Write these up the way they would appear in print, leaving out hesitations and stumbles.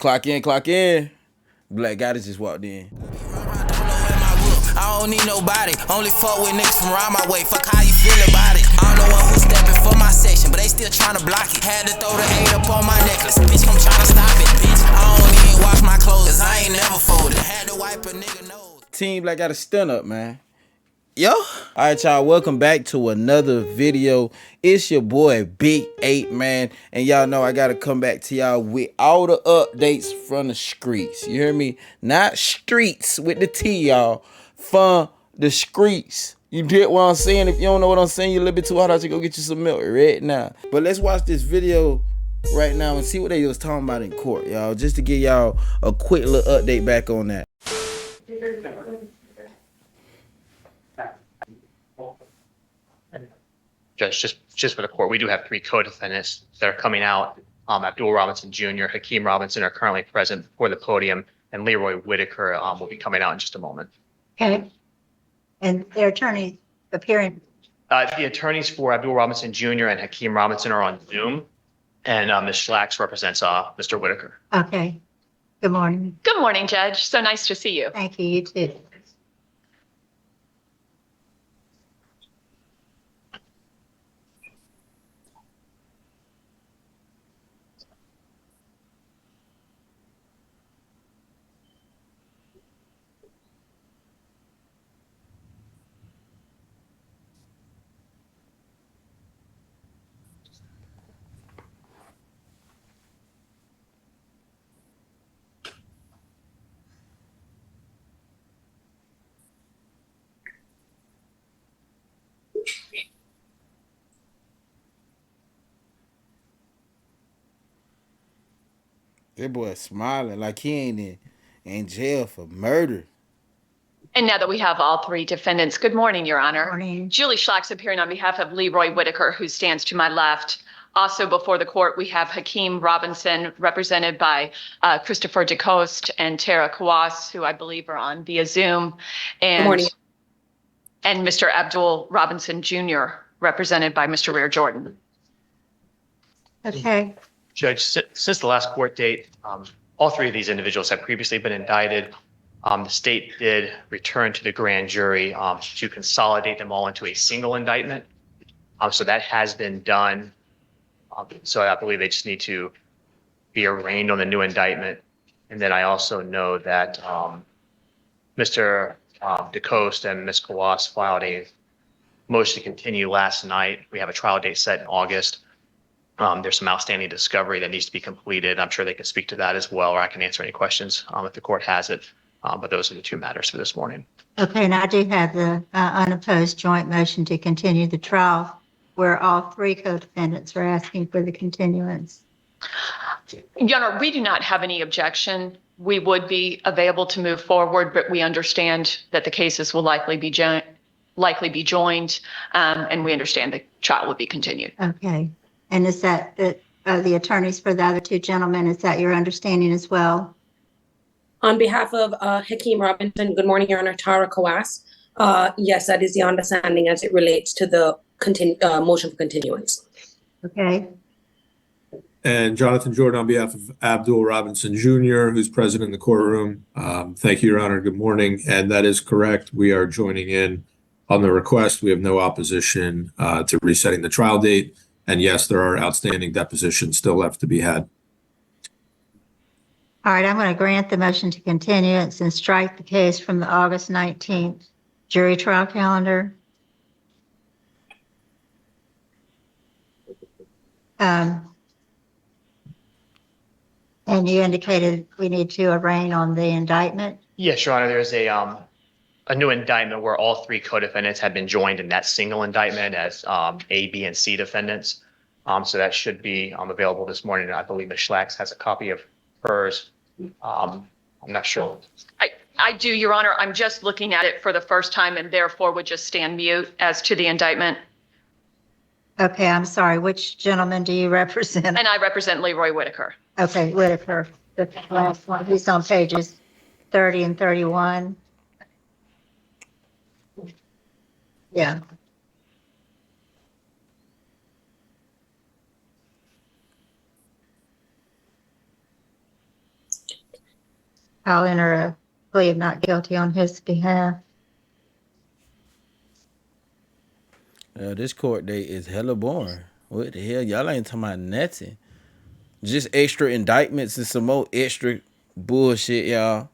Clock in, clock in. Black Goddess just walked in. I don't need nobody, only fuck with niggas from around my way. Fuck how you feel about it. I don't know who's stepping for my section, but they still tryna block it. Had to throw the 8 up on my necklace, bitch, come tryna stop it, bitch. I don't even wash my clothes, cause I ain't never folded. Had to wipe a nigga nose. Team Black got a stand up, man. Yo. Alright, y'all, welcome back to another video. It's your boy Big 8, man. And y'all know I gotta come back to y'all with all the updates from the streets. You hear me? Not streets with the T, y'all. From the streets. You get what I'm saying? If you don't know what I'm saying, you're a little bit too hot out to go get you some milk right now. But let's watch this video right now and see what they was talking about in court, y'all. Just to give y'all a quick little update back on that. Judge, just for the court, we do have 3 co-defendants that are coming out. Abdul Robinson Jr., Hakeem Robinson are currently present before the podium, and Leroy Whitaker will be coming out in just a moment. Okay. And their attorney appearing. The attorneys for Abdul Robinson Jr. and Hakeem Robinson are on Zoom, and Ms. Schlax represents Mr. Whitaker. Okay. Good morning. Good morning, Judge. So nice to see you. Thank you. You too. That boy smiling like he ain't in jail for murder. And now that we have all 3 defendants, good morning, Your Honor. Morning. Julie Schlax appearing on behalf of Leroy Whitaker, who stands to my left. Also before the court, we have Hakeem Robinson, represented by Christopher DeCoste and Tara Kawas, who I believe are on via Zoom. And, good morning. And Mr. Abdul Robinson Jr., represented by Mr. Rear Jordan. Okay. Judge, since the last court date, all 3 of these individuals have previously been indicted. The state did return to the grand jury to consolidate them all into a single indictment. So that has been done. So I believe they just need to be arraigned on the new indictment. And then I also know that Mr. DeCoste and Ms. Kawas filed a motion to continue last night. We have a trial date set in August. There's some outstanding discovery that needs to be completed. I'm sure they can speak to that as well, or I can answer any questions if the court has it. But those are the 2 matters for this morning. Okay. And I do have the unopposed joint motion to continue the trial where all 3 co-defendants are asking for the continuance. Your Honor, we do not have any objection. We would be available to move forward, but we understand that the cases will likely be joined, and we understand the trial will be continued. Okay. And is that the attorneys for the other 2 gentlemen, is that your understanding as well? On behalf of Hakeem Robinson, good morning, Your Honor, Tara Kawas. Yes, that is the understanding as it relates to the motion for continuance. Okay. And Jonathan Jordan on behalf of Abdul Robinson Jr., who's present in the courtroom. Thank you, Your Honor. Good morning. And that is correct. We are joining in on the request. We have no opposition to resetting the trial date. And yes, there are outstanding depositions still left to be had. All right. I'm going to grant the motion to continuance and strike the case from the August 19th jury trial calendar. And you indicated we need to arraign on the indictment? Yes, Your Honor, there's a new indictment where all 3 co-defendants have been joined in that single indictment as A, B, and C defendants. So that should be available this morning. I believe Ms. Schlax has a copy of hers. I'm not sure. I do, Your Honor. I'm just looking at it for the first time and therefore would just stand mute as to the indictment. Okay, I'm sorry. Which gentleman do you represent? And I represent Leroy Whitaker. Okay, Whitaker, the last one. He's on pages 30 and 31. Yeah. I'll enter a plea of not guilty on his behalf. This court date is hella boring. What the hell? Y'all ain't talking about nothing. Just extra indictments and some more extra bullshit, y'all.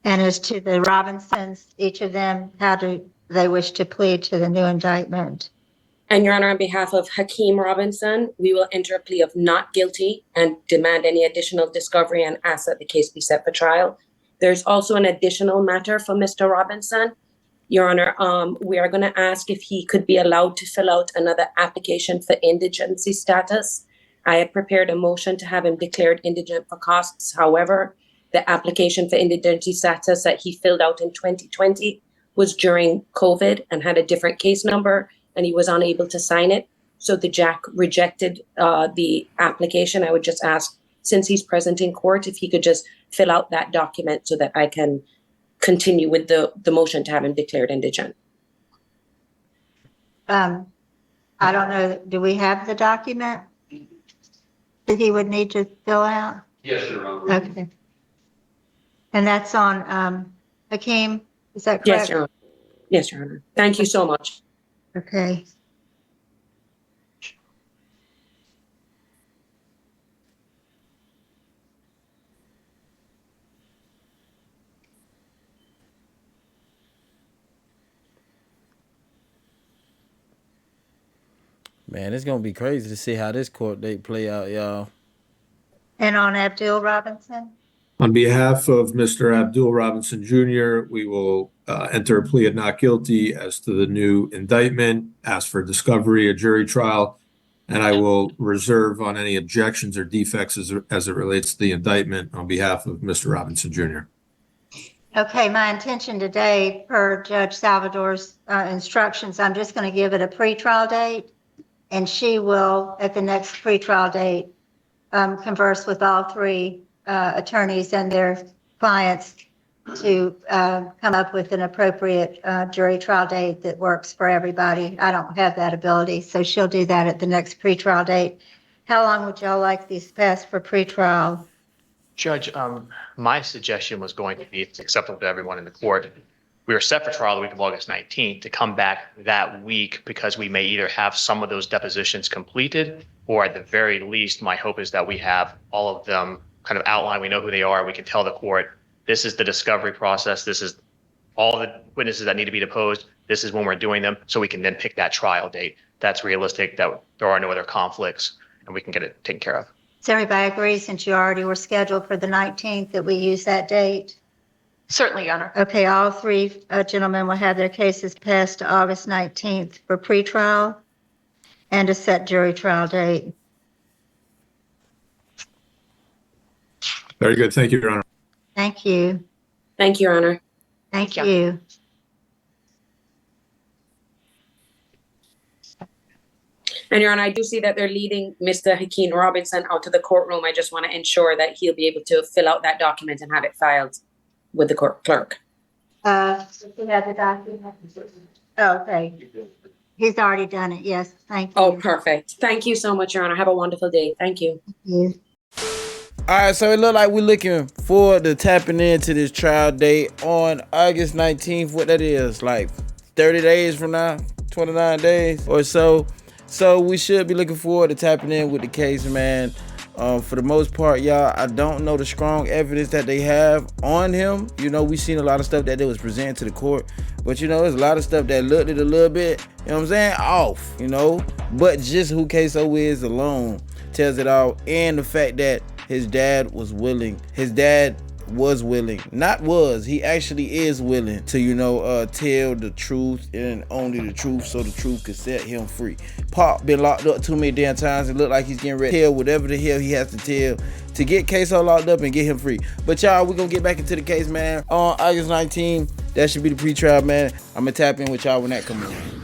And as to the Robinsons, each of them, how do they wish to plead to the new indictment? And Your Honor, on behalf of Hakeem Robinson, we will enter a plea of not guilty and demand any additional discovery and ask that the case be set for trial. There's also an additional matter for Mr. Robinson. Your Honor, we are going to ask if he could be allowed to fill out another application for indigency status. I had prepared a motion to have him declared indigent for costs. However, the application for indigency status that he filled out in 2020 was during COVID and had a different case number, and he was unable to sign it. So the JAC rejected the application. I would just ask, since he's present in court, if he could just fill out that document so that I can continue with the motion to have him declared indigent. I don't know, do we have the document that he would need to fill out? Yes, Your Honor. Okay. And that's on Hakeem, is that correct? Yes, Your Honor. Yes, Your Honor. Thank you so much. Okay. Man, it's gonna be crazy to see how this court date play out, y'all. And on Abdul Robinson? On behalf of Mr. Abdul Robinson Jr., we will enter a plea of not guilty as to the new indictment, ask for discovery, a jury trial, and I will reserve on any objections or defects as it relates to the indictment on behalf of Mr. Robinson Jr. Okay, my intention today, per Judge Salvador's instructions, I'm just going to give it a pretrial date, and she will, at the next pretrial date, converse with all three attorneys and their clients to come up with an appropriate jury trial date that works for everybody. I don't have that ability, so she'll do that at the next pretrial date. How long would y'all like these passed for pretrial? Judge, my suggestion was going to be, if it's acceptable to everyone in the court, we were set for trial the week of August 19th to come back that week because we may either have some of those depositions completed, or at the very least, my hope is that we have all of them kind of outlined. We know who they are. We can tell the court, this is the discovery process. This is all the witnesses that need to be deposed. This is when we're doing them. So we can then pick that trial date. That's realistic, that there are no other conflicts, and we can get it taken care of. Does everybody agree, since you already were scheduled for the 19th, that we use that date? Certainly, Your Honor. Okay, all three gentlemen will have their cases passed to August 19th for pretrial and a set jury trial date. Very good. Thank you, Your Honor. Thank you. Thank you, Your Honor. Thank Thank you. you. And Your Honor, I do see that they're leading Mr. Hakeem Robinson out to the courtroom. I just want to ensure that he'll be able to fill out that document and have it filed with the court clerk. You have the document? Oh, okay. He's already done it. Yes, thank you. Oh, perfect. Thank you so much, Your Honor. Have a wonderful day. Thank you. You. All right, so it look like we're looking forward to tapping into this trial date on August 19th. What that is, like 30 days from now, 29 days or so. So we should be looking forward to tapping in with the case, man. For the most part, y'all, I don't know the strong evidence that they have on him. You know, we seen a lot of stuff that they was presented to the court, but you know, there's a lot of stuff that looked at a little bit, you know what I'm saying, off, you know. But just who Ksoo is alone tells it all, and the fact that his dad was willing. He actually is willing to, you know, tell the truth and only the truth, so the truth could set him free. Pop been locked up too many damn times. It look like he's getting ready to tell whatever the hell he has to tell to get Ksoo locked up and get him free. But y'all, we're gonna get back into the case, man. On August 19th, that should be the pre-trial, man. I'm gonna tap in with y'all when that comes in.